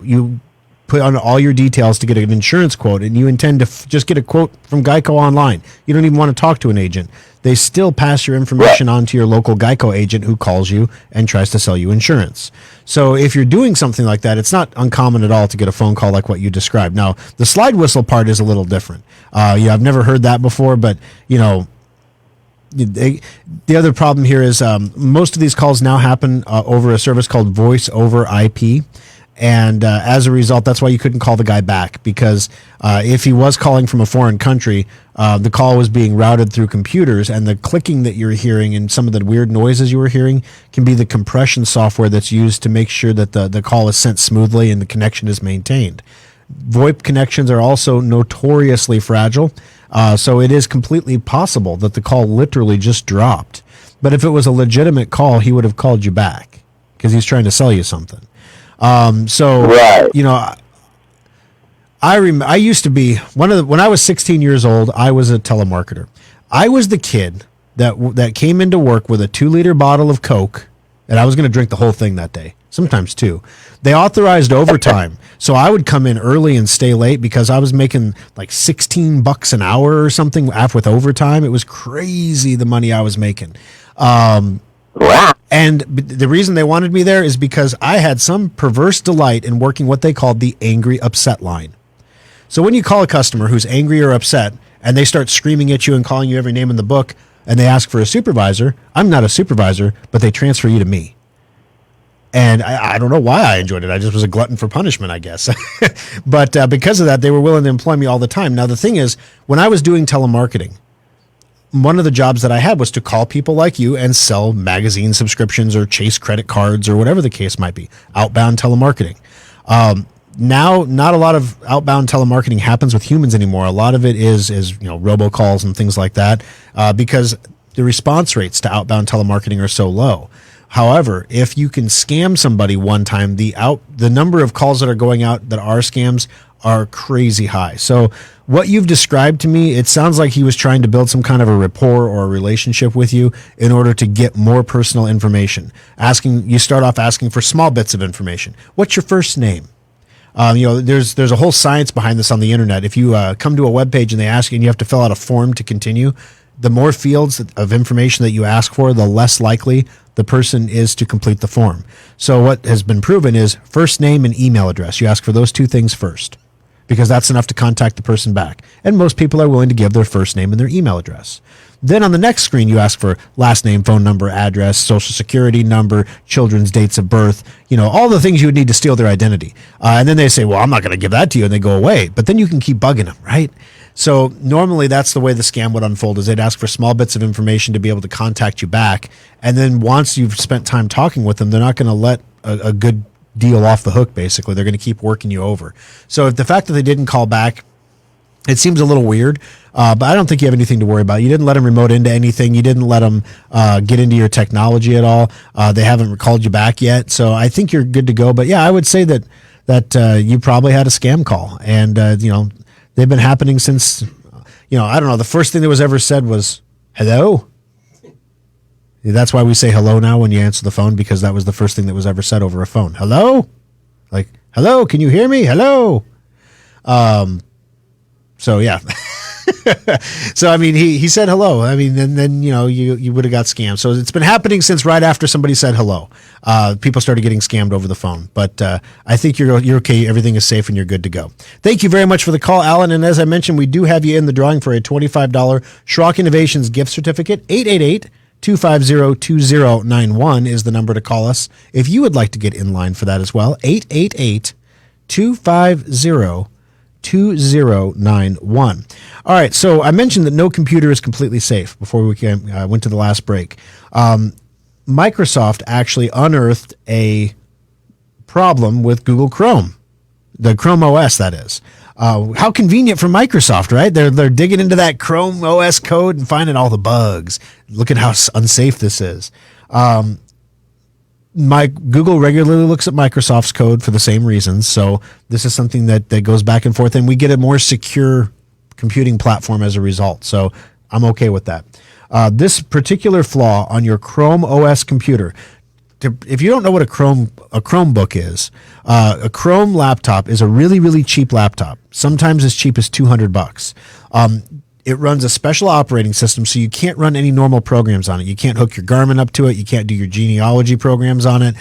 you put on all your details to get an insurance quote, and you intend to just get a quote from Geico online, you don't even want to talk to an agent. They still pass your information on to your local Geico agent, who calls you and tries to sell you insurance. So if you're doing something like that, it's not uncommon at all to get a phone call like what you described. Now, the slide whistle part is a little different. I've never heard that before, but, the other problem here is most of these calls now happen over a service called Voice over IP. And as a result, that's why you couldn't call the guy back, because if he was calling from a foreign country, the call was being routed through computers, and the clicking that you're hearing and some of the weird noises you were hearing can be the compression software that's used to make sure that the call is sent smoothly and the connection is maintained. VoIP connections are also notoriously fragile. So it is completely possible that the call literally just dropped. But if it was a legitimate call, he would have called you back because he's trying to sell you something. Right. You know, I used to be when I was 16 years old, I was a telemarketer. I was the kid that came into work with a 2-liter bottle of Coke, and I was going to drink the whole thing that day, sometimes 2. They authorized overtime, so I would come in early and stay late because I was making like $16 an hour or something with overtime. It was crazy the money I was making. Wow. And the reason they wanted me there is because I had some perverse delight in working what they called the angry upset line. So when you call a customer who's angry or upset and they start screaming at you and calling you every name in the book and they ask for a supervisor, I'm not a supervisor, but they transfer you to me. And I don't know why I enjoyed it. I just was a glutton for punishment, I guess. But because of that, they were willing to employ me all the time. Now, the thing is, when I was doing telemarketing, one of the jobs that I had was to call people like you and sell magazine subscriptions or chase credit cards or whatever the case might be. Outbound telemarketing. Now, not a lot of outbound telemarketing happens with humans anymore. A lot of it is robocalls and things like that because the response rates to outbound telemarketing are so low. However, if you can scam somebody one time, the number of calls that are going out that are scams are crazy high. So what you've described to me, it sounds like he was trying to build some kind of a rapport or a relationship with you in order to get more personal information. You start off asking for small bits of information. What's your first name? There's a whole science behind this on the internet. If you come to a web page and they ask you and you have to fill out a form to continue, the more fields of information that you ask for, the less likely the person is to complete the form. So what has been proven is first name and email address. You ask for those 2 things first because that's enough to contact the person back. And most people are willing to give their first name and their email address. Then on the next screen, you ask for last name, phone number, address, social security number, children's dates of birth, all the things you would need to steal their identity. And then they say, well, I'm not going to give that to you. And they go away. But then you can keep bugging them, right? So normally that's the way the scam would unfold is they'd ask for small bits of information to be able to contact you back. And then once you've spent time talking with them, they're not going to let a good deal off the hook, basically. They're going to keep working you over. So if the fact that they didn't call back, it seems a little weird, but I don't think you have anything to worry about. You didn't let them remote into anything. You didn't let them get into your technology at all. They haven't called you back yet. So I think you're good to go. But yeah, I would say that you probably had a scam call. And, they've been happening since, I don't know. The first thing that was ever said was, hello. That's why we say hello now when you answer the phone, because that was the first thing that was ever said over a phone. Hello? Like, hello, can you hear me? Hello. So yeah. So, I mean, he said hello. I mean, and then, you would have got scammed. So it's been happening since right after somebody said hello. People started getting scammed over the phone. But I think you're okay. Everything is safe and you're good to go. Thank you very much for the call, Alan. And as I mentioned, we do have you in the drawing for a $25 Schrock Innovations gift certificate. 888-250-2091 is the number to call us if you would like to get in line for that as well. 888-250-2091. All right, so I mentioned that no computer is completely safe before we went to the last break. Microsoft actually unearthed a problem with Google Chrome, the Chrome OS, that is. How convenient for Microsoft, right? They're digging into that Chrome OS code and finding all the bugs. Look at how unsafe this is. Google regularly looks at Microsoft's code for the same reasons. So this is something that goes back and forth, and we get a more secure computing platform as a result. So I'm okay with that. This particular flaw on your Chrome OS computer, if you don't know what a Chromebook is, a Chrome laptop is a really, really cheap laptop, sometimes as cheap as $200. It runs a special operating system, so you can't run any normal programs on it. You can't hook your Garmin up to it. You can't do your genealogy programs on it.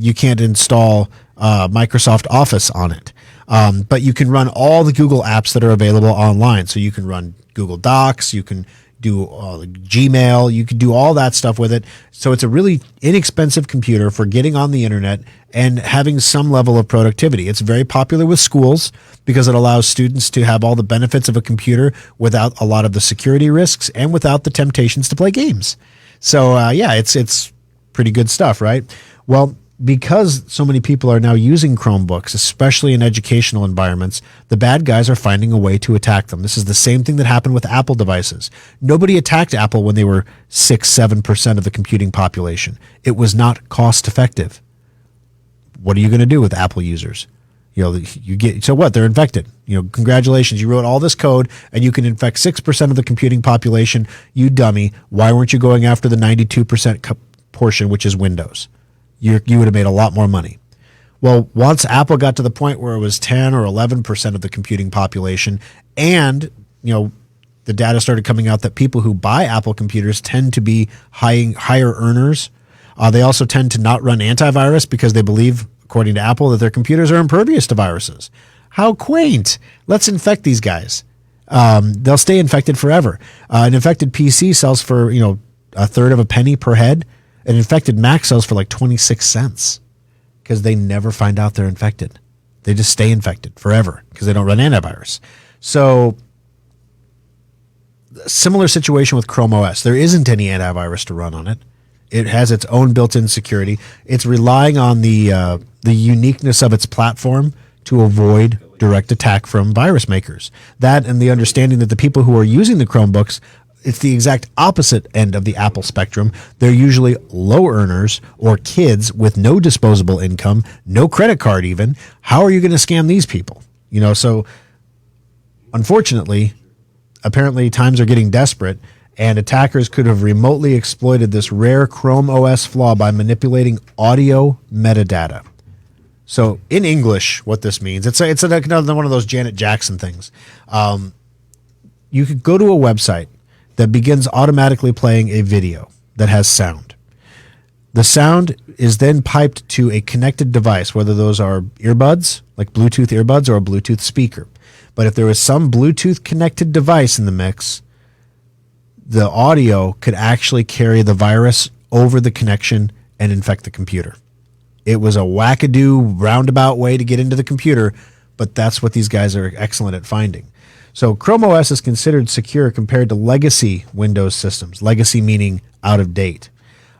You can't install Microsoft Office on it. But you can run all the Google apps that are available online. So you can run Google Docs. You can do Gmail. You can do all that stuff with it. So it's a really inexpensive computer for getting on the internet and having some level of productivity. It's very popular with schools because it allows students to have all the benefits of a computer without a lot of the security risks and without the temptations to play games. So yeah, it's pretty good stuff, right? Well, because so many people are now using Chromebooks, especially in educational environments, the bad guys are finding a way to attack them. This is the same thing that happened with Apple devices. Nobody attacked Apple when they were 6-7% of the computing population. It was not cost effective. What are you going to do with Apple users? So what? They're infected. Congratulations. You wrote all this code and you can infect 6% of the computing population. You dummy. Why weren't you going after the 92% portion, which is Windows? You would have made a lot more money. Well, once Apple got to the point where it was 10 or 11% of the computing population, and the data started coming out that people who buy Apple computers tend to be higher earners. They also tend to not run antivirus because they believe, according to Apple, that their computers are impervious to viruses. How quaint. Let's infect these guys. They'll stay infected forever. An infected PC sells for, a third of a penny per head. An infected Mac sells for like 26 cents because they never find out they're infected. They just stay infected forever because they don't run antivirus. So, similar situation with Chrome OS. There isn't any antivirus to run on it. It has its own built-in security. It's relying on the uniqueness of its platform to avoid direct attack from virus makers. That and the understanding that the people who are using the Chromebooks, it's the exact opposite end of the Apple spectrum. They're usually low earners or kids with no disposable income, no credit card even. How are you going to scam these people? So unfortunately, apparently times are getting desperate, and attackers could have remotely exploited this rare Chrome OS flaw by manipulating audio metadata. So in English, what this means, it's another one of those Janet Jackson things. You could go to a website that begins automatically playing a video that has sound. The sound is then piped to a connected device, whether those are earbuds, like Bluetooth earbuds, or a Bluetooth speaker. But if there is some Bluetooth connected device in the mix, the audio could actually carry the virus over the connection and infect the computer. It was a wackadoo roundabout way to get into the computer, but that's what these guys are excellent at finding. So Chrome OS is considered secure compared to legacy Windows systems, legacy meaning out of date,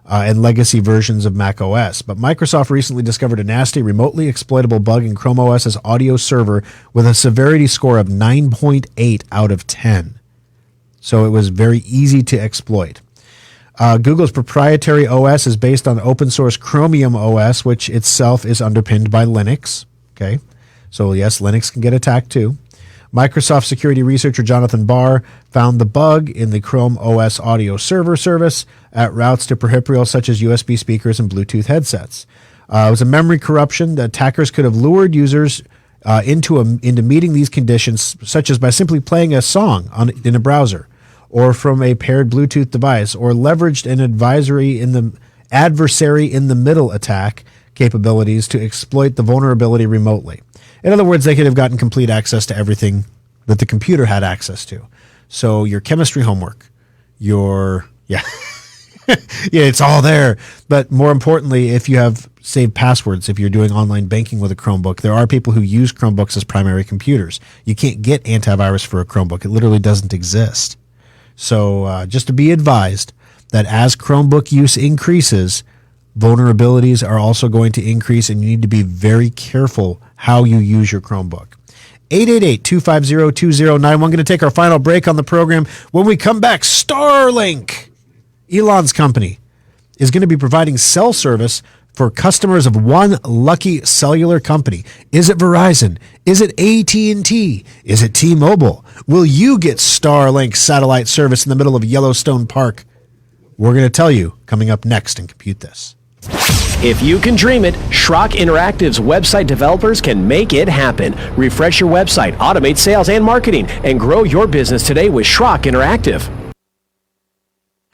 and legacy versions of Mac OS. But Microsoft recently discovered a nasty, remotely exploitable bug in Chrome OS's audio server with a severity score of 9.8 out of 10. So it was very easy to exploit. Google's proprietary OS is based on open source Chromium OS, which itself is underpinned by Linux. Okay, so yes, Linux can get attacked too. Microsoft security researcher Jonathan Barr found the bug in the Chrome OS audio server service at routes to peripherals such as USB speakers and Bluetooth headsets. It was a memory corruption. The attackers could have lured users into meeting these conditions, such as by simply playing a song in a browser, or from a paired Bluetooth device, or leveraged an adversary in the middle attack capabilities to exploit the vulnerability remotely. In other words, they could have gotten complete access to everything that the computer had access to. So your chemistry homework, yeah, it's all there. But more importantly, if you have saved passwords, if you're doing online banking with a Chromebook, there are people who use Chromebooks as primary computers. You can't get antivirus for a Chromebook. It literally doesn't exist. So just to be advised that as Chromebook use increases, vulnerabilities are also going to increase, and you need to be very careful how you use your Chromebook. 888-250-2091. Going to take our final break on the program. When we come back, Starlink, Elon's company, is going to be providing cell service for customers of one lucky cellular company. Is it Verizon? Is it AT&T? Is it T-Mobile? Will you get Starlink satellite service in the middle of Yellowstone Park? We're going to tell you coming up next in Compute This. If you can dream it, Schrock Interactive's website developers can make it happen. Refresh your website, automate sales and marketing, and grow your business today with Schrock Interactive.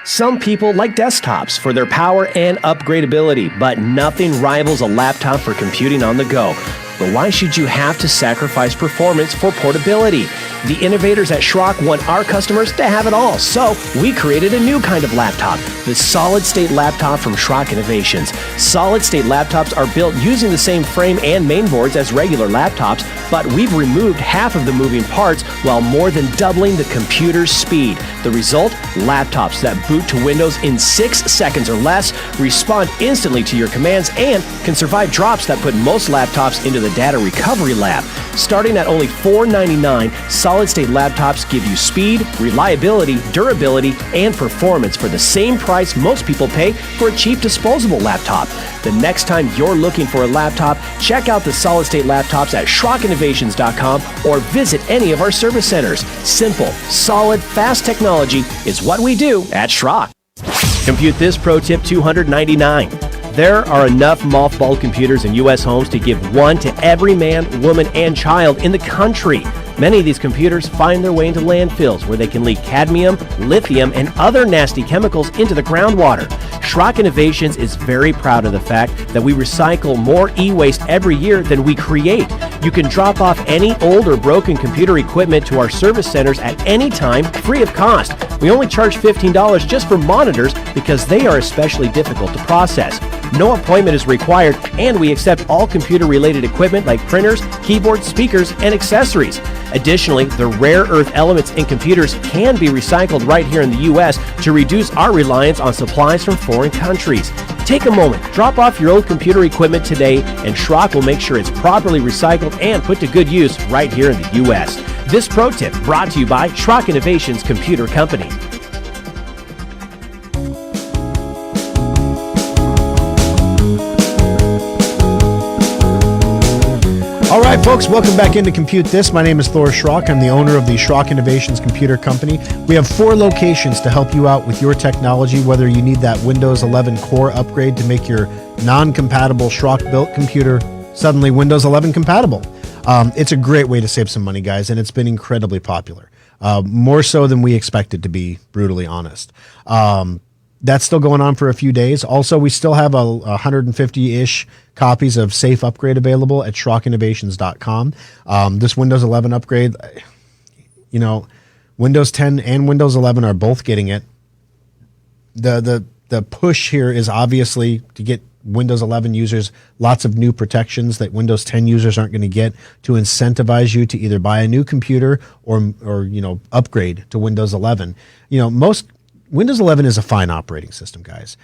Some people like desktops for their power and upgradability, but nothing rivals a laptop for computing on the go. But why should you have to sacrifice performance for portability? The innovators at Schrock want our customers to have it all, so we created a new kind of laptop, the solid-state laptop from Schrock Innovations. Solid-state laptops are built using the same frame and mainboards as regular laptops, but we've removed half of the moving parts while more than doubling the computer's speed. The result? Laptops that boot to Windows in 6 seconds or less, respond instantly to your commands, and can survive drops that put most laptops into the data recovery lab. Starting at only $499, solid-state laptops give you speed, reliability, durability, and performance for the same price most people pay for a cheap disposable laptop. The next time you're looking for a laptop, check out the solid-state laptops at SchrockInnovations.com or visit any of our service centers. Simple, solid, fast technology is what we do at Schrock. Compute this pro tip $299. There are enough mothballed computers in U.S. homes to give one to every man, woman, and child in the country. Many of these computers find their way into landfills where they can leak cadmium, lithium, and other nasty chemicals into the groundwater. Schrock Innovations is very proud of the fact that we recycle more e-waste every year than we create. You can drop off any old or broken computer equipment to our service centers at any time, free of cost. We only charge $15 just for monitors because they are especially difficult to process. No appointment is required, and we accept all computer-related equipment like printers, keyboards, speakers, and accessories. Additionally, the rare earth elements in computers can be recycled right here in the U.S. to reduce our reliance on supplies from foreign countries. Take a moment, drop off your old computer equipment today, and Schrock will make sure it's properly recycled and put to good use right here in the U.S. This pro tip brought to you by Schrock Innovations Computer Company. All right, folks, welcome back into Compute This. My name is Thor Schrock. I'm the owner of the Schrock Innovations Computer Company. We have 4 locations to help you out with your technology, whether you need that Windows 11 Core upgrade to make your non-compatible Schrock-built computer suddenly Windows 11 compatible. It's a great way to save some money, guys, and it's been incredibly popular. More so than we expected, to be brutally honest. That's still going on for a few days. Also, we still have 150-ish copies of Safe Upgrade available at SchrockInnovations.com. This Windows 11 upgrade, Windows 10 and Windows 11 are both getting it. The push here is obviously to get Windows 11 users lots of new protections that Windows 10 users aren't going to get, to incentivize you to either buy a new computer or upgrade to Windows 11. Windows 11 is a fine operating system, guys.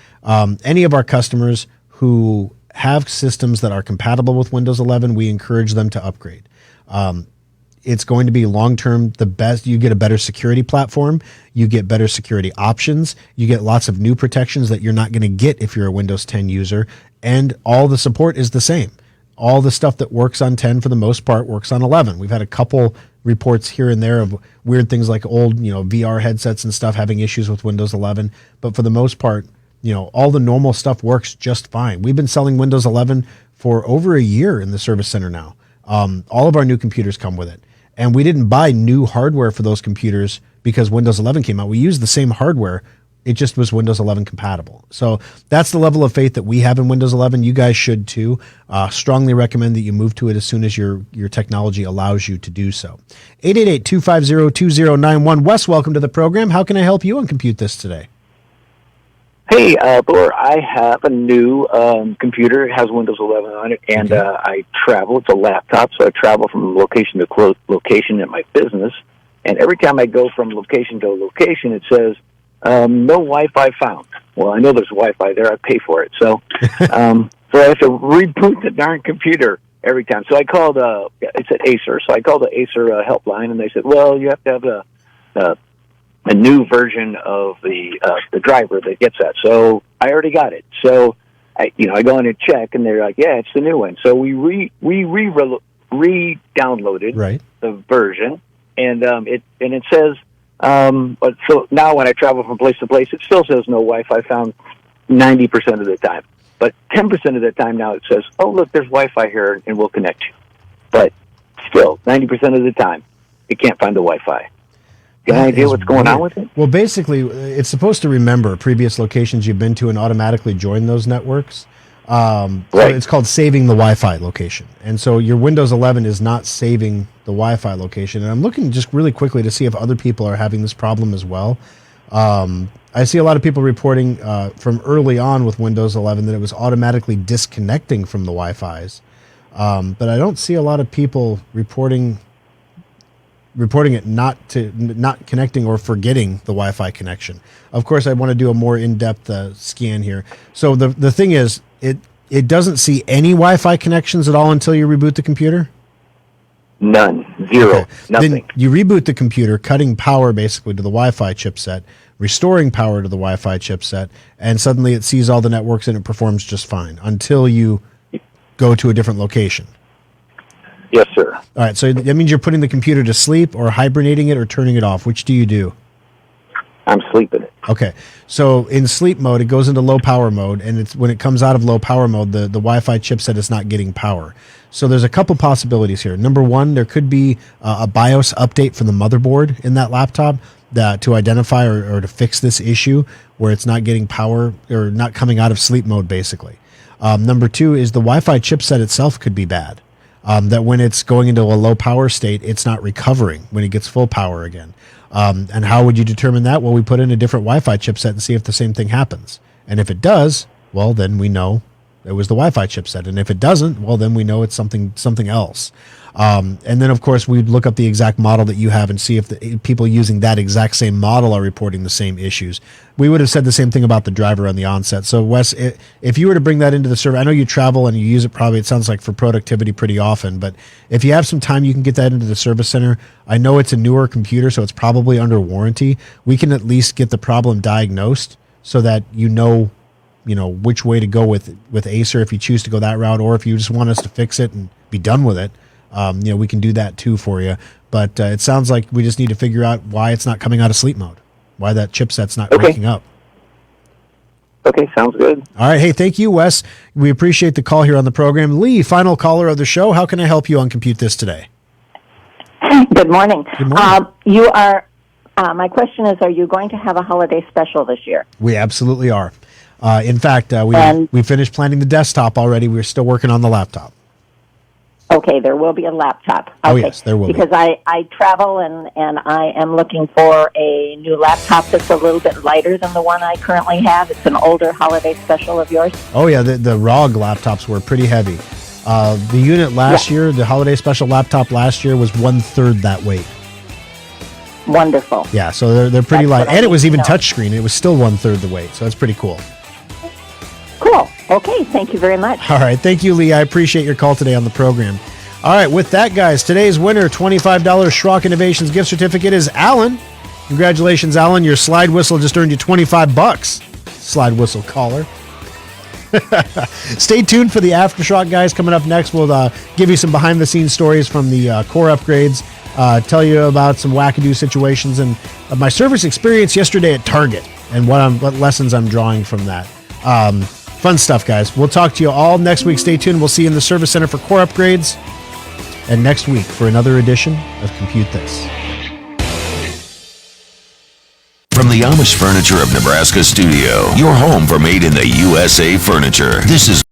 Any of our customers who have systems that are compatible with Windows 11, we encourage them to upgrade. It's going to be long-term the best. You get a better security platform. You get better security options. You get lots of new protections that you're not going to get if you're a Windows 10 user. And all the support is the same. All the stuff that works on 10 for the most part works on 11. We've had a couple reports here and there of weird things like old, VR headsets and stuff having issues with Windows 11. But for the most part, all the normal stuff works just fine. We've been selling Windows 11 for over a year in the service center now. All of our new computers come with it. And we didn't buy new hardware for those computers because Windows 11 came out. We used the same hardware. It just was Windows 11 compatible. So that's the level of faith that we have in Windows 11. You guys should too. Strongly recommend that you move to it as soon as your technology allows you to do so. 888-250-2091. Wes, welcome to the program. How can I help you on Compute This today? Hey, Thor, I have a new computer. It has Windows 11 on it, and I travel. It's a laptop, so I travel from location to location at my business. And every time I go from location to location, it says, no Wi-Fi found. Well, I know there's Wi-Fi there. I pay for it. So so I have to reboot the darn computer every time. So I called, it's at Acer. So I called the Acer helpline, and they said, well, you have to have a new version of the driver that gets that. So I already got it. So I go in and check, and they're like, yeah, it's the new one. So we re-downloaded the version, and it says, but so now when I travel from place to place, it still says no Wi-Fi found 90% of the time. But 10% of the time now it says, oh, look, there's Wi-Fi here, and we'll connect you. But still, 90% of the time, you can't find the Wi-Fi. Got any idea what's going on with it? Well, basically, it's supposed to remember previous locations you've been to and automatically join those networks. So Right. it's called saving the Wi-Fi location. And so your Windows 11 is not saving the Wi-Fi location. And I'm looking just really quickly to see if other people are having this problem as well. I see a lot of people reporting from early on with Windows 11 that it was automatically disconnecting from the Wi-Fi's. But I don't see a lot of people reporting it not connecting or forgetting the Wi-Fi connection. Of course, I want to do a more in-depth scan here. So the thing is, it doesn't see any Wi-Fi connections at all until you reboot the computer? None. Zero. Okay. Nothing. Then you reboot the computer, cutting power basically to the Wi-Fi chipset, restoring power to the Wi-Fi chipset, and suddenly it sees all the networks and it performs just fine until you go to a different location. Yes, sir. All right, so that means you're putting the computer to sleep or hibernating it or turning it off. Which do you do? I'm sleeping. Okay, so in sleep mode, it goes into low power mode, and it's when it comes out of low power mode, the Wi-Fi chipset is not getting power. So there's a couple possibilities here. Number one, there could be a BIOS update for the motherboard in that laptop to identify or to fix this issue where it's not getting power or not coming out of sleep mode, basically. Number two is the Wi-Fi chipset itself could be bad. That when it's going into a low power state, it's not recovering when it gets full power again. And how would you determine that? Well, we put in a different Wi-Fi chipset and see if the same thing happens. And if it does, well, then we know it was the Wi-Fi chipset. And if it doesn't, well, then we know it's something else. And then, of course, we'd look up the exact model that you have and see if the people using that exact same model are reporting the same issues. We would have said the same thing about the driver on the onset. So, Wes, if you were to bring that into the server, I know you travel and you use it probably, it sounds like, for productivity pretty often. But if you have some time, you can get that into the service center. I know it's a newer computer, so it's probably under warranty. We can at least get the problem diagnosed so that you know which way to go with Acer if you choose to go that route, or if you just want us to fix it and be done with it. We can do that too for you. But it sounds like we just need to figure out why it's not coming out of sleep mode, why that chipset's not waking up. Okay, sounds good. All right. Hey, thank you, Wes. We appreciate the call here on the program. Lee, final caller of the show. How can I help you on Compute This today? Good morning. Good morning. You are. My question is: are you going to have a holiday special this year? We absolutely are. In fact, we finished planning the desktop already. We're still working on the laptop. Okay, there will be a laptop. Okay. Oh, yes, there will be. Because I travel and I am looking for a new laptop that's a little bit lighter than the one I currently have. It's an older holiday special of yours. Oh, yeah, the ROG laptops were pretty heavy. The unit last year, the holiday special laptop last year was 1/3 that weight. Wonderful. Yeah, so they're pretty light. And it was even touchscreen. It was still 1/3 the weight, so that's pretty cool. Cool. Okay, thank you very much. All right, thank you, Lee. I appreciate your call today on the program. All right, with that, guys, today's winner, $25 Schrock Innovations gift certificate is Alan. Congratulations, Alan. Your slide whistle just earned you $25. Slide whistle caller. Stay tuned for the Aftershock, guys. Coming up next, we'll give you some behind-the-scenes stories from the core upgrades, tell you about some wackadoo situations, and my service experience yesterday at Target and what lessons I'm drawing from that. Fun stuff, guys. We'll talk to you all next week. Stay tuned. We'll see you in the Service Center for core upgrades, and next week for another edition of Compute This. From the Amish Furniture of Nebraska studio, your home for made in the USA furniture. This is